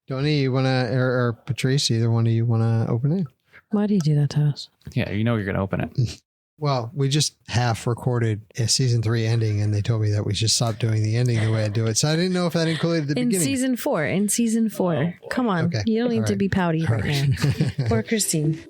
Tony, you want to, or Patrice, either one of you want to open it? Why do you do that to us? Yeah, you know you're going to open it. Well, we just half recorded a season 3 ending, and they told me that we should stop doing the ending the way I do it. So I didn't know if that included the beginning. In season 4. Come on. Okay. You don't need to be pouty right now. Or Christine.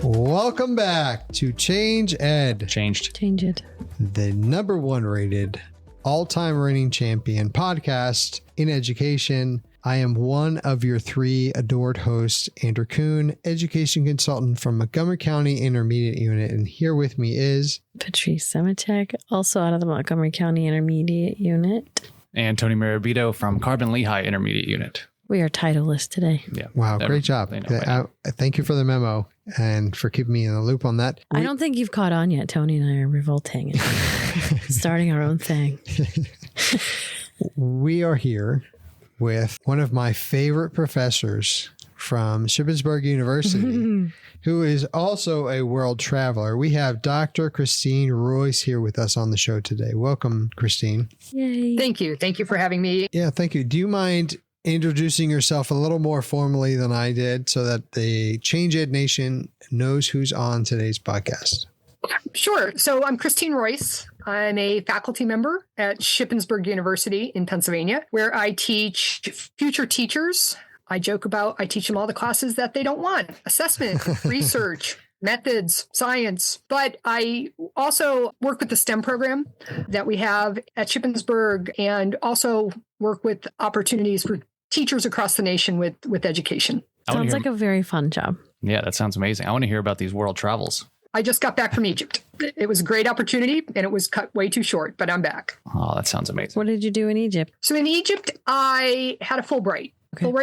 Welcome back to Change Ed. Changed. Change it. The number 1 rated all-time reigning champion podcast in education. I am one of your 3 adored hosts, Andrew Kuhn, education consultant from Montgomery County Intermediate Unit. And here with me is Patrice Semitek, also out of the Montgomery County Intermediate Unit. And Tony Marabito from Carbon Lehigh Intermediate Unit. We are titleless today. Yeah. Wow, great job. Thank you for the memo and for keeping me in the loop on that. I don't think you've caught on yet. Tony and I are revolting and starting our own thing. We are here with one of my favorite professors from Shippensburg University, who is also a world traveler. We have Dr. Christine Royce here with us on the show today. Welcome, Christine. Yay. Thank you. Thank you for having me. Yeah, thank you. Do you mind introducing yourself a little more formally than I did so that the Change Ed Nation knows who's on today's podcast? Sure. So I'm Christine Royce. I'm a faculty member at Shippensburg University in Pennsylvania, where I teach future teachers. I joke about I teach them all the classes that they don't want: assessment, research, methods, science. But I also work with the STEM program that we have at Shippensburg, and also work with opportunities for teachers across the nation with education. Sounds like a very fun job. Yeah, that sounds amazing. I want to hear about these world travels. I just got back from Egypt. It was a great opportunity, and it was cut way too short, but I'm back. Oh, that sounds amazing. What did you do in Egypt? So in Egypt, I had a Fulbright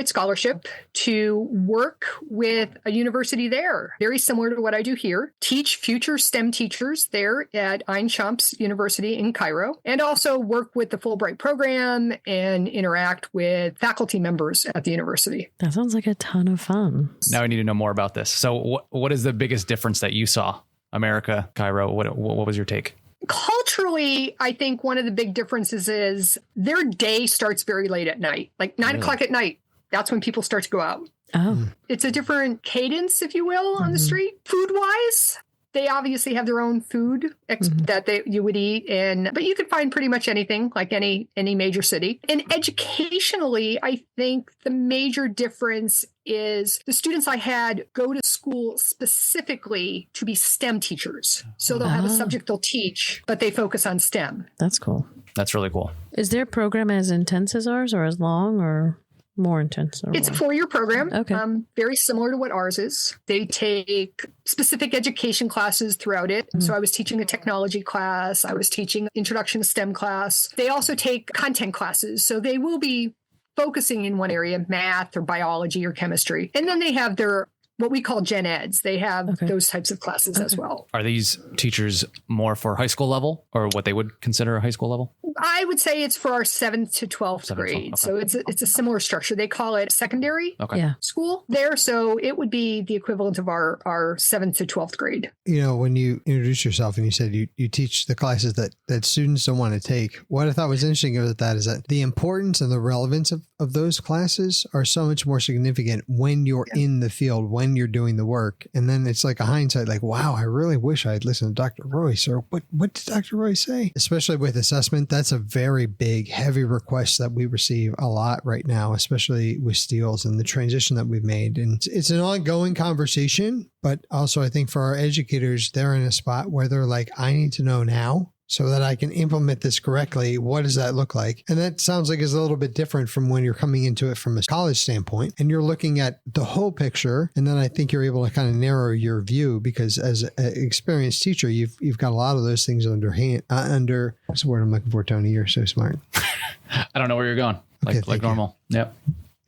Scholarship to work with a university there, very similar to what I do here, teach future STEM teachers there at Ain Shams University in Cairo, and also work with the Fulbright program and interact with faculty members at the university. That sounds like a ton of fun. Now I need to know more about this. So what is the biggest difference that you saw? America, Cairo, what was your take? Culturally, I think one of the big differences is their day starts very late at night, like 9 o'clock at night. That's when people start to go out. Oh. It's a different cadence, if you will, on the street. Food-wise, they obviously have their own food that you would eat, but you could find pretty much anything, like any major city. And educationally, I think the major difference is the students I had go to school specifically to be STEM teachers. So they'll have a subject they'll teach, but they focus on STEM. That's cool. That's really cool. Is their program as intense as ours, or as long, or more intense? It's a 4-year program. Okay. Very similar to what ours is. They take specific education classes throughout it. So I was teaching a technology class. I was teaching introduction to STEM class. They also take content classes. So they will be focusing in one area, math or biology or chemistry. And then they have their what we call gen eds. They have those types of classes as well. Are these teachers more for high school level, or what they would consider a high school level? I would say it's for our 7th to 12th grade. So it's a similar structure. They call it secondary school there. So it would be the equivalent of our 7th to 12th grade. You know, when you introduced yourself and you said you teach the classes that students don't want to take, what I thought was interesting about that is that the importance and the relevance of those classes are so much more significant when you're in the field, when you're doing the work. And then it's like a hindsight, like, wow, I really wish I had listened to Dr. Royce, or what did Dr. Royce say? Especially with assessment, that's a very big, heavy request that we receive a lot right now, especially with Steels and the transition that we've made. And it's an ongoing conversation, but also I think for our educators, they're in a spot where they're like, I need to know now so that I can implement this correctly. What does that look like? And that sounds like it's a little bit different from when you're coming into it from a college standpoint and you're looking at the whole picture. And then I think you're able to kind of narrow your view because as an experienced teacher, you've got a lot of those things under what's the word I'm looking for, Tony? You're so smart. I don't know where you're going. Like normal. Yep.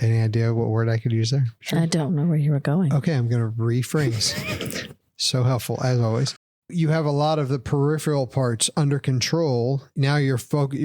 Any idea what word I could use there? Sure. I don't know where you were going. Okay. I'm going to rephrase. So helpful as always. You have a lot of the peripheral parts under control. Now you're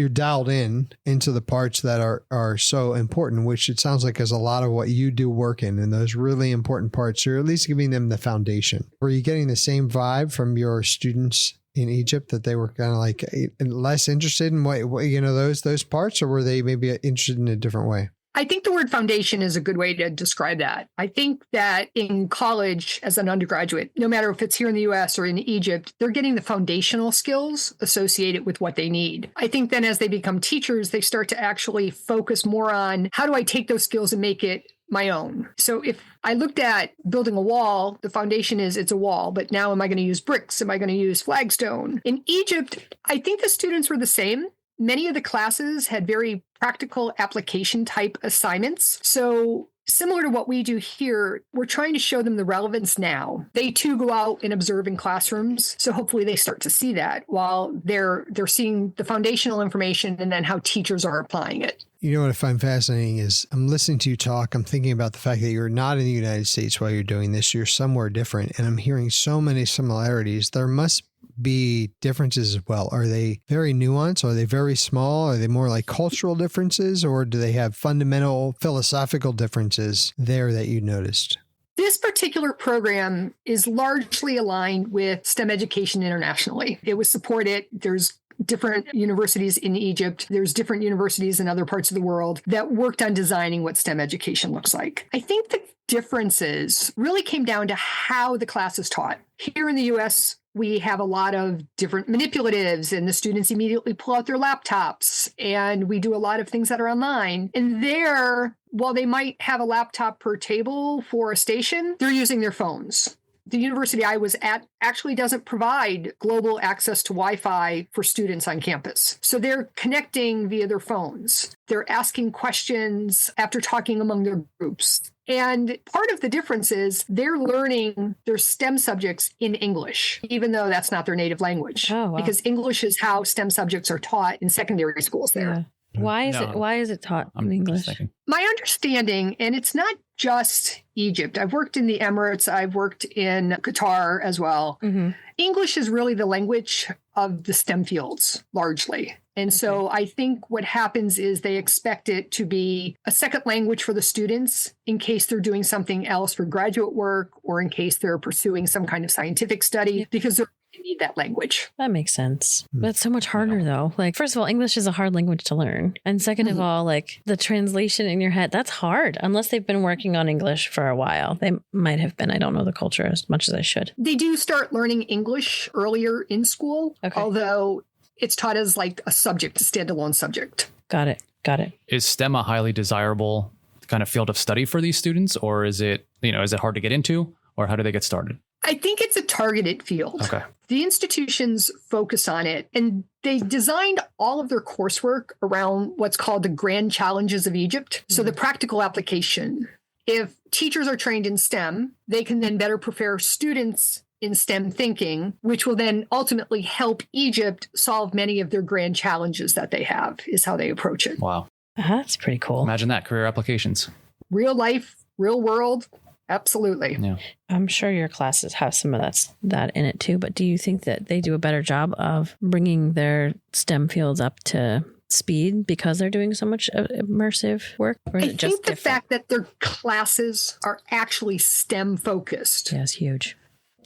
dialed into the parts that are so important, which it sounds like is a lot of what you do work in, and those really important parts. You're at least giving them the foundation. Were you getting the same vibe from your students in Egypt, that they were kind of like less interested in those parts, or were they maybe interested in a different way? I think the word foundation is a good way to describe that. I think that in college as an undergraduate, no matter if it's here in the US or in Egypt, they're getting the foundational skills associated with what they need. I think then as they become teachers, they start to actually focus more on how do I take those skills and make it my own. So if I looked at building a wall, the foundation is it's a wall, but now am I going to use bricks? Am I going to use flagstone? In Egypt, I think the students were the same. Many of the classes had very practical application type assignments. So similar to what we do here, we're trying to show them the relevance now. They too go out and observe in classrooms. So hopefully they start to see that while they're seeing the foundational information and then how teachers are applying it. You know what I find fascinating is I'm listening to you talk. I'm thinking about the fact that you're not in the United States while you're doing this. You're somewhere different. And I'm hearing so many similarities. There must be differences as well. Are they very nuanced? Are they very small? Are they more like cultural differences? Or do they have fundamental philosophical differences there that you noticed? This particular program is largely aligned with STEM education internationally. It was supported. There's different universities in Egypt. There's different universities in other parts of the world that worked on designing what STEM education looks like. I think the differences really came down to how the class is taught. Here in the US, we have a lot of different manipulatives, and the students immediately pull out their laptops, and we do a lot of things that are online. And there, while they might have a laptop per table for a station, they're using their phones. The university I was at actually doesn't provide global access to Wi-Fi for students on campus. So they're connecting via their phones. They're asking questions after talking among their groups. And part of the difference is they're learning their STEM subjects in English, even though that's not their native language. Oh, wow. Because English is how STEM subjects are taught in secondary schools there. Yeah. Why is it taught in English? My understanding, and it's not just Egypt. I've worked in the Emirates. I've worked in Qatar as well. Mm-hmm. English is really the language of the STEM fields, largely. And so I think what happens is they expect it to be a second language for the students in case they're doing something else for graduate work or in case they're pursuing some kind of scientific study, because they're need that language. That makes sense. That's so much harder though. Like, first of all, English is a hard language to learn. And second of all, like the translation in your head, that's hard. Unless they've been working on English for a while. They might have been. I don't know the culture as much as I should. They do start learning English earlier in school, although it's taught as like a subject, a standalone subject. Got it. Is STEM a highly desirable kind of field of study for these students, or is it hard to get into, or how do they get started? I think it's a targeted field. Okay. The institutions focus on it, and they designed all of their coursework around what's called the grand challenges of Egypt. So the practical application. If teachers are trained in STEM, they can then better prepare students in STEM thinking, which will then ultimately help Egypt solve many of their grand challenges that they have, is how they approach it. Wow. That's pretty cool. Imagine that, career applications. Real life, real world. Absolutely. Yeah. I'm sure your classes have some of that in it too, but do you think that they do a better job of bringing their STEM fields up to speed because they're doing so much immersive work? Or is I it just think the fact that their classes are actually STEM focused is huge.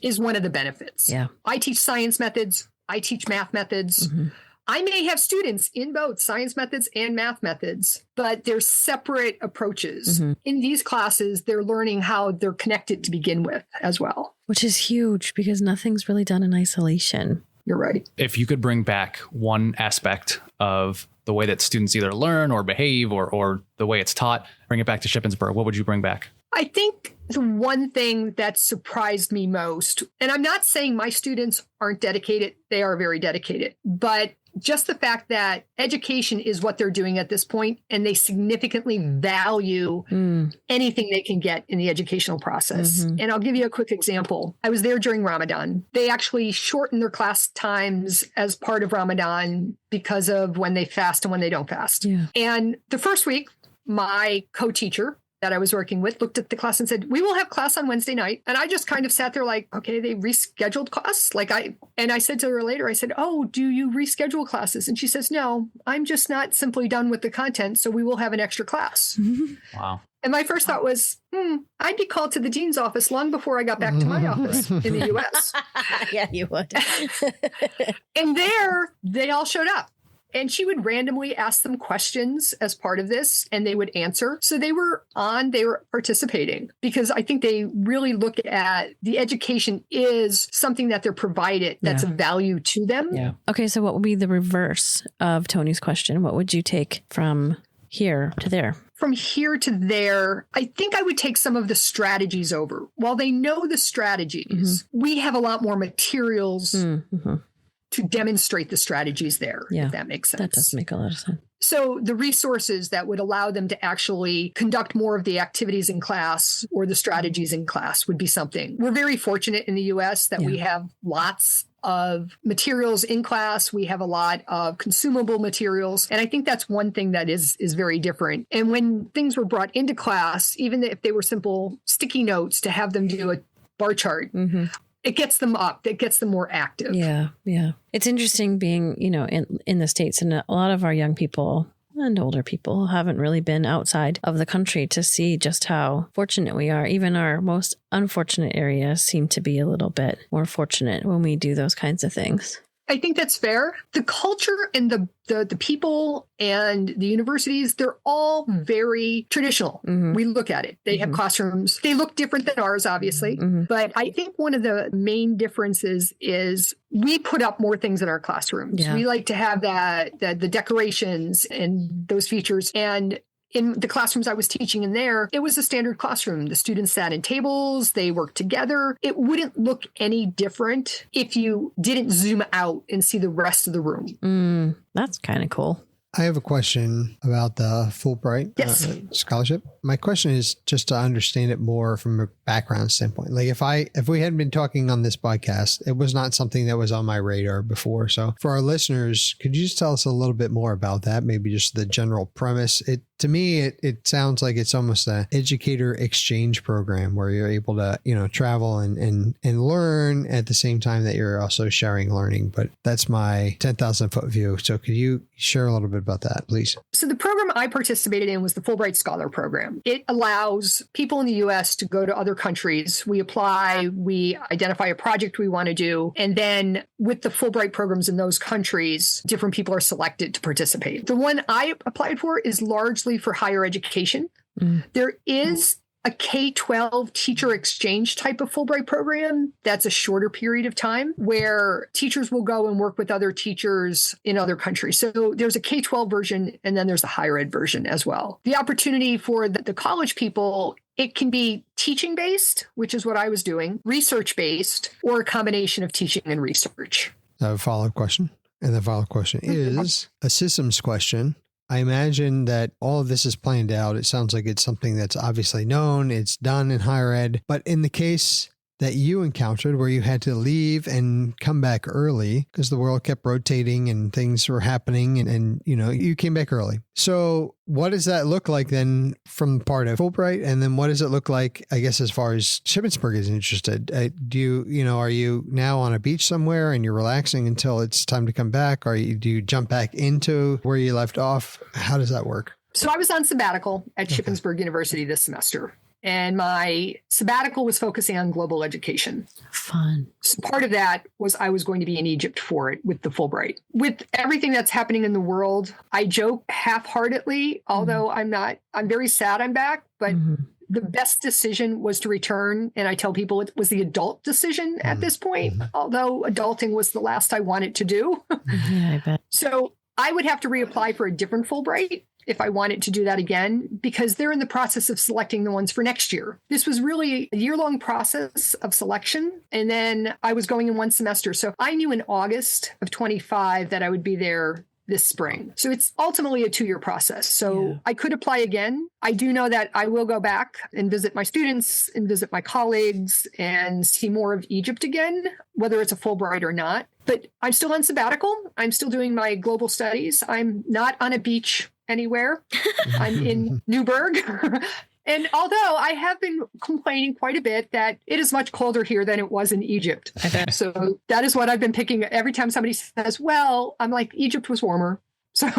Is one of the benefits. Yeah. I teach science methods. I teach math methods. Mm-hmm. I may have students in both science methods and math methods, but they're separate approaches. Mm-hmm. In these classes, they're learning how they're connected to begin with as well. Which is huge because nothing's really done in isolation. You're right. If you could bring back one aspect of the way that students either learn or behave or the way it's taught, bring it back to Shippensburg, what would you bring back? I think the one thing that surprised me most, and I'm not saying my students aren't dedicated, they are very dedicated, but just the fact that education is what they're doing at this point, and they significantly value anything they can get in the educational process. Mm-hmm. And I'll give you a quick example. I was there during Ramadan. They actually shorten their class times as part of Ramadan because of when they fast and when they don't fast. Yeah. And the first week, my co-teacher that I was working with looked at the class and said, we will have class on Wednesday night. And I just kind of sat there like, okay, they rescheduled class. And I said to her later, I said, oh, do you reschedule classes? And she says, no, I'm just not simply done with the content. So we will have an extra class. Wow. And my first thought was, I'd be called to the dean's office long before I got back to my office in the US. Yeah, you would. And there, they all showed up. And she would randomly ask them questions as part of this, and they would answer. So they were participating, because I think they really look at the education is something that they're provided that's of value to them. Yeah. Okay, so what would be the reverse of Tony's question? What would you take from here to there? From here to there, I think I would take some of the strategies over. While they know the strategies, we have a lot more materials to demonstrate the strategies there, if that makes sense. That does make a lot of sense. So the resources that would allow them to actually conduct more of the activities in class or the strategies in class would be something. We're very fortunate in the US that we have lots of materials in class. We have a lot of consumable materials. And I think that's one thing that is very different. And when things were brought into class, even if they were simple sticky notes, to have them do a bar chart, it gets them up. It gets them more active. Yeah. Yeah. It's interesting being, in the States, and a lot of our young people and older people haven't really been outside of the country to see just how fortunate we are. Even our most unfortunate areas seem to be a little bit more fortunate when we do those kinds of things. I think that's fair. The culture and the people and the universities, they're all very traditional. We look at it. They have classrooms. They look different than ours, obviously. But I think one of the main differences is we put up more things in our classrooms. Yeah. We like to have the decorations and those features. And in the classrooms I was teaching in there, it was a standard classroom. The students sat in tables, they worked together. It wouldn't look any different if you didn't zoom out and see the rest of the room. That's kind of cool. I have a question about the Fulbright scholarship. My question is just to understand it more from a background standpoint. Like if we hadn't been talking on this podcast, it was not something that was on my radar before. So for our listeners, could you just tell us a little bit more about that? Maybe just the general premise. To me, it sounds like it's almost an educator exchange program where you're able to, travel and learn at the same time that you're also sharing learning. But that's my 10,000 foot view. So could you share a little bit about that, please? So the program I participated in was the Fulbright Scholar program. It allows people in the U.S. to go to other countries. We apply, we identify a project we want to do, and then with the Fulbright programs in those countries, different people are selected to participate. The one I applied for is largely for higher education. There is a K-12 teacher exchange type of Fulbright program that's a shorter period of time where teachers will go and work with other teachers in other countries. So there's a K-12 version, and then there's a higher ed version as well. The opportunity for the college people, it can be teaching-based, which is what I was doing, research-based, or a combination of teaching and research. I have a follow-up question. And the follow-up question is a systems question. I imagine that all of this is planned out. It sounds like it's something that's obviously known. It's done in higher ed. But in the case that you encountered where you had to leave and come back early because the world kept rotating and things were happening and you came back early. So what does that look like then from part of Fulbright? And then what does it look like, I guess, as far as Shippensburg is interested? Are you now on a beach somewhere and you're relaxing until it's time to come back? Or do you jump back into where you left off? How does that work? So I was on sabbatical at Shippensburg University this semester. And my sabbatical was focusing on global education. Fun. So part of that was I was going to be in Egypt for it with the Fulbright. With everything that's happening in the world, I joke half-heartedly, although I'm very sad I'm back, but the best decision was to return. And I tell people it was the adult decision at this point, although adulting was the last I wanted to do. Yeah, I bet. So I would have to reapply for a different Fulbright if I wanted to do that again, because they're in the process of selecting the ones for next year. This was really a year-long process of selection. And then I was going in one semester. So I knew in August of 25 that I would be there this spring. So it's ultimately a 2-year process. So I could apply again. I do know that I will go back and visit my students and visit my colleagues and see more of Egypt again, whether it's a Fulbright or not. But I'm still on sabbatical. I'm still doing my global studies. I'm not on a beach anywhere. I'm in Newburgh. And although I have been complaining quite a bit that it is much colder here than it was in Egypt. So that is what I've been picking. Every time somebody says, well, I'm like, Egypt was warmer. So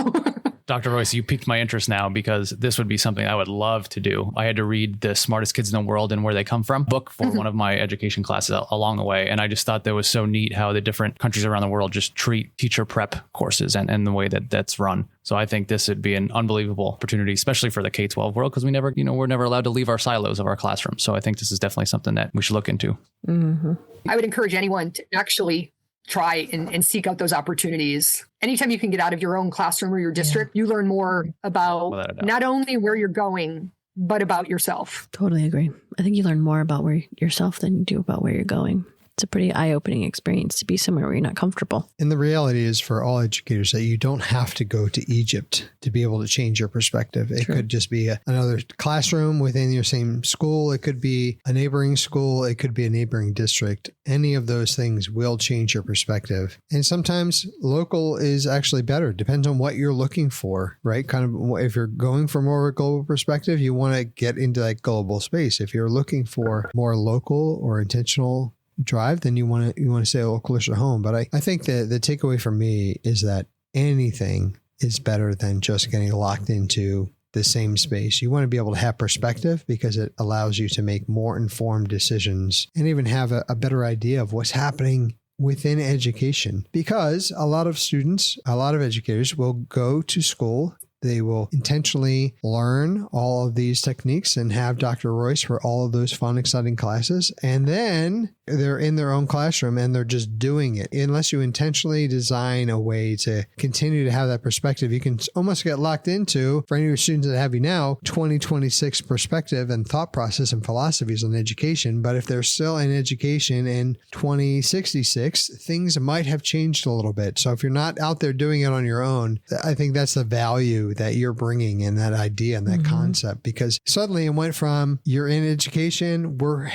Dr. Royce, you piqued my interest now because this would be something I would love to do. I had to read The Smartest Kids in the World and Where They Come From book for one of my education classes along the way. And I just thought that was so neat how the different countries around the world just treat teacher prep courses and the way that that's run. So I think this would be an unbelievable opportunity, especially for the K-12 world, because we're never allowed to leave our silos of our classroom. So I think this is definitely something that we should look into. Mm-hmm. I would encourage anyone to actually try and seek out those opportunities. Anytime you can get out of your own classroom or your district, you learn more about not only where you're going, but about yourself. Totally agree. I think you learn more about yourself than you do about where you're going. It's a pretty eye-opening experience to be somewhere where you're not comfortable. And the reality is for all educators that you don't have to go to Egypt to be able to change your perspective. It could just be another classroom within your same school. It could be a neighboring school. It could be a neighboring district. Any of those things will change your perspective. And sometimes local is actually better. Depends on what you're looking for, right? Kind of if you're going for more of a global perspective, you want to get into that global space. If you're looking for more local or intentional drive, then you want to stay a little closer to home. But I think the takeaway for me is that anything is better than just getting locked into the same space. You want to be able to have perspective because it allows you to make more informed decisions and even have a better idea of what's happening within education. Because a lot of students, a lot of educators will go to school. They will intentionally learn all of these techniques and have Dr. Royce for all of those fun, exciting classes. And then they're in their own classroom and they're just doing it. Unless you intentionally design a way to continue to have that perspective, you can almost get locked into, for any of your students that have you now, 2026 perspective and thought process and philosophies on education. But if they're still in education in 2066, things might have changed a little bit. So if you're not out there doing it on your own, I think that's the value that you're bringing in that idea and that concept, because suddenly it went from you're in education, we're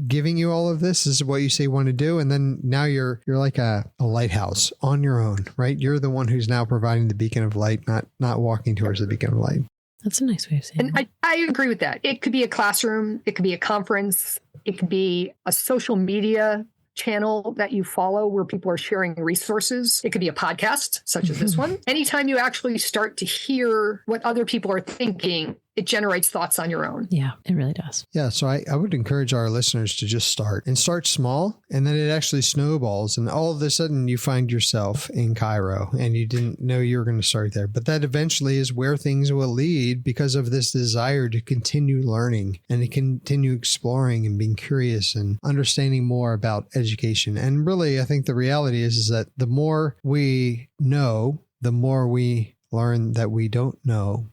giving you all of this is what you say you want to do, and then now you're like a lighthouse on your own, right? You're the one who's now providing the beacon of light, not walking towards the beacon of light. That's a nice way of saying it. And I agree with that. It could be a classroom, it could be a conference, it could be a social media channel that you follow where people are sharing resources. It could be a podcast such as this one. Anytime you actually start to hear what other people are thinking, it generates thoughts on your own. Yeah, it really does. Yeah. So I would encourage our listeners to just start small, and then it actually snowballs. And all of a sudden you find yourself in Cairo and you didn't know you were going to start there. But that eventually is where things will lead because of this desire to continue learning and to continue exploring and being curious and understanding more about education. And really, I think the reality is that the more we know, the more we learn that we don't know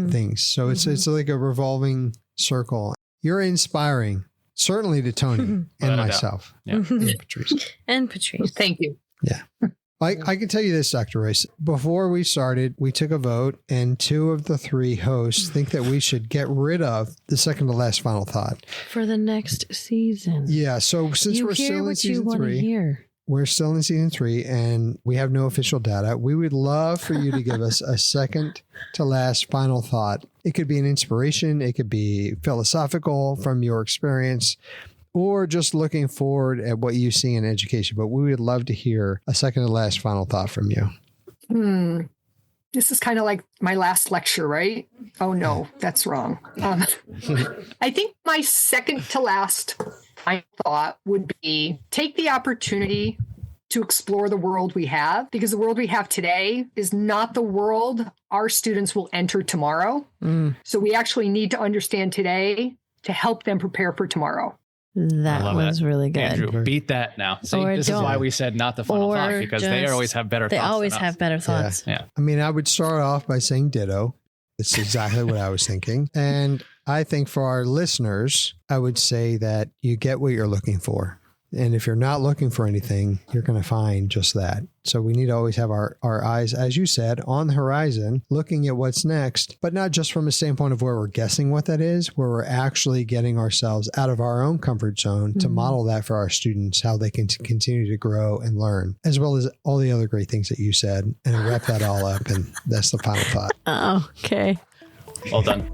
things. So it's like a revolving circle. You're inspiring, certainly to Tony and myself. Yeah. And Patrice. And Patrice. Thank you. Yeah. I can tell you this, Dr. Royce. Before we started, we took a vote, and 2 of the 3 hosts think that we should get rid of the second to last final thought For the next season. Yeah. So since we're still in season 3, we're still in season 3 and we have no official data. We would love for you to give us a second to last final thought. It could be an inspiration. It could be philosophical from your experience, or just looking forward at what you see in education. But we would love to hear a second to last final thought from you. This is kind of like my last lecture, right? Oh, no, that's wrong. I think my second to last I thought would be take the opportunity to explore the world we have, because the world we have today is not the world our students will enter tomorrow. So we actually need to understand today to help them prepare for tomorrow. That was really good. Andrew, beat that now. See, this is why we said not the final thought, because they always have better thoughts. They always have better thoughts. Yeah. I mean, I would start off by saying ditto. It's exactly what I was thinking. And I think for our listeners, I would say that you get what you're looking for. And if you're not looking for anything, you're going to find just that. So we need to always have our eyes, as you said, on the horizon, looking at what's next, but not just from a standpoint of where we're guessing what that is, where we're actually getting ourselves out of our own comfort zone to model that for our students, how they can continue to grow and learn, as well as all the other great things that you said. And I wrap that all up, and that's the final thought. Oh, okay. Well done.